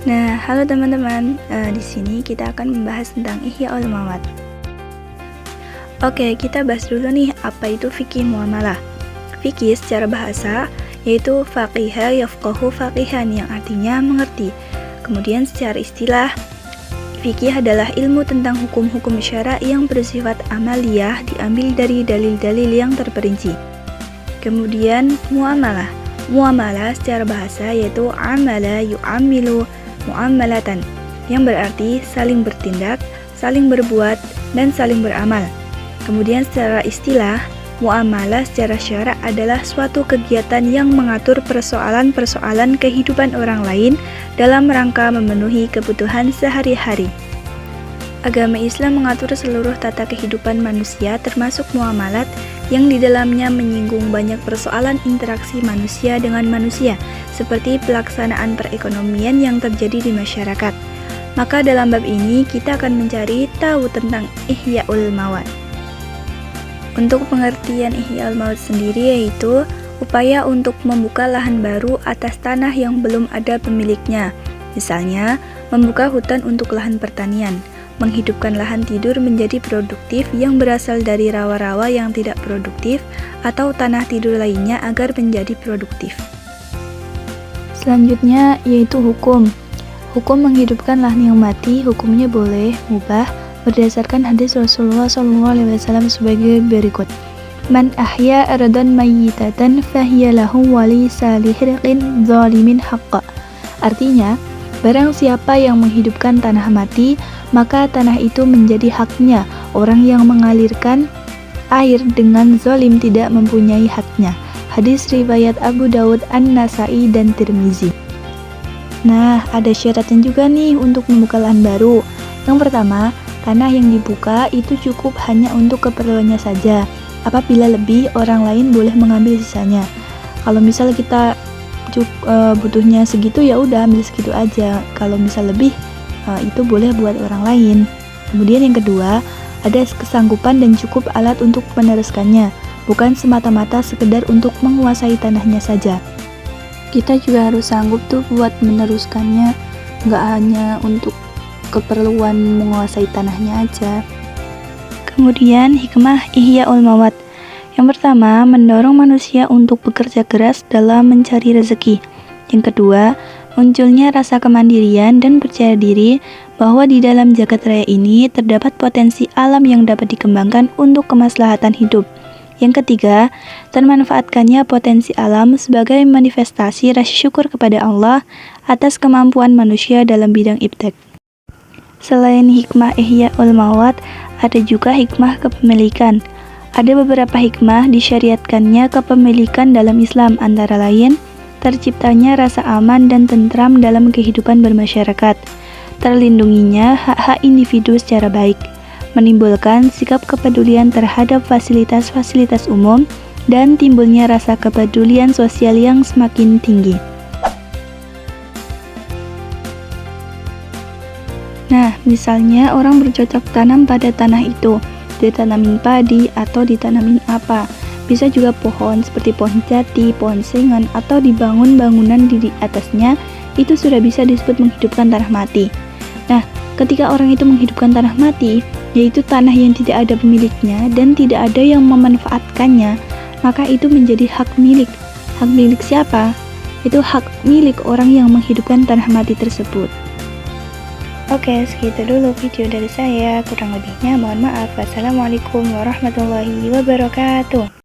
Nah, halo teman-teman. Di sini kita akan membahas tentang Ihya Ulumawat. Oke, kita bahas dulu nih apa itu fikih muamalah. Fikih secara bahasa yaitu faqiha yafqahu faqihan yang artinya mengerti. Kemudian secara istilah, fikih adalah ilmu tentang hukum-hukum syara yang bersifat amaliyah diambil dari dalil-dalil yang terperinci. Kemudian muamalah. Muamalah secara bahasa yaitu amala yu'amilu mu'amalatan, yang berarti saling bertindak, saling berbuat, dan saling beramal. Kemudian secara istilah, muamalah secara syara adalah suatu kegiatan yang mengatur persoalan-persoalan kehidupan orang lain dalam rangka memenuhi kebutuhan sehari-hari. Agama Islam mengatur seluruh tata kehidupan manusia termasuk muamalat yang di dalamnya menyinggung banyak persoalan interaksi manusia dengan manusia, seperti pelaksanaan perekonomian yang terjadi di masyarakat. Maka dalam bab ini kita akan mencari tahu tentang Ihya'ul Mawat. Untuk pengertian Ihya'ul Mawat sendiri yaitu upaya untuk membuka lahan baru atas tanah yang belum ada pemiliknya. Misalnya, membuka hutan untuk lahan pertanian, menghidupkan lahan tidur menjadi produktif yang berasal dari rawa-rawa yang tidak produktif atau tanah tidur lainnya agar menjadi produktif. Selanjutnya yaitu hukum. Hukum menghidupkan lahan yang mati, hukumnya boleh, mubah, berdasarkan hadis Rasulullah SAW sebagai berikut. Man ahya aradan mayyitatan fahiya lahu wali salihriqin zalimin haqqa. Artinya, barang siapa yang menghidupkan tanah mati, maka tanah itu menjadi haknya orang yang mengalirkan air dengan zalim tidak mempunyai haknya. Hadis riwayat Abu Daud, An-Nasai, dan Tirmizi. Nah, ada syaratnya juga nih untuk membuka lahan baru. Yang pertama, tanah yang dibuka itu cukup hanya untuk keperluannya saja. Apabila lebih, orang lain boleh mengambil sisanya. Kalau misal kita butuhnya segitu, ya udah ambil segitu aja. Kalau misal lebih, itu boleh buat orang lain. Kemudian yang kedua, ada kesanggupan dan cukup alat untuk meneruskannya, bukan semata-mata sekedar untuk menguasai tanahnya saja. Kita juga harus sanggup tuh buat meneruskannya, nggak hanya untuk keperluan menguasai tanahnya aja. Kemudian hikmah Ihya'ul Mawat. Yang pertama, mendorong manusia untuk bekerja keras dalam mencari rezeki. Yang kedua, munculnya rasa kemandirian dan percaya diri bahwa di dalam jagat raya ini terdapat potensi alam yang dapat dikembangkan untuk kemaslahatan hidup. Yang ketiga, termanfaatkannya potensi alam sebagai manifestasi rasa syukur kepada Allah atas kemampuan manusia dalam bidang iptek. Selain hikmah Ihya'ul Mawat, ada juga hikmah kepemilikan. Ada beberapa hikmah disyariatkannya kepemilikan dalam Islam, antara lain terciptanya rasa aman dan tentram dalam kehidupan bermasyarakat, terlindunginya hak-hak individu secara baik, menimbulkan sikap kepedulian terhadap fasilitas-fasilitas umum, dan timbulnya rasa kepedulian sosial yang semakin tinggi. Nah, misalnya orang bercocok tanam pada tanah itu, ditanamin padi atau ditanamin apa. Bisa juga pohon seperti pohon jati, pohon sengon, atau dibangun bangunan di atasnya, itu sudah bisa disebut menghidupkan tanah mati. Nah, ketika orang itu menghidupkan tanah mati, yaitu tanah yang tidak ada pemiliknya dan tidak ada yang memanfaatkannya, maka itu menjadi hak milik. Hak milik siapa? Itu hak milik orang yang menghidupkan tanah mati tersebut. Oke, segitu dulu video dari saya. Kurang lebihnya mohon maaf. Wassalamualaikum warahmatullahi wabarakatuh.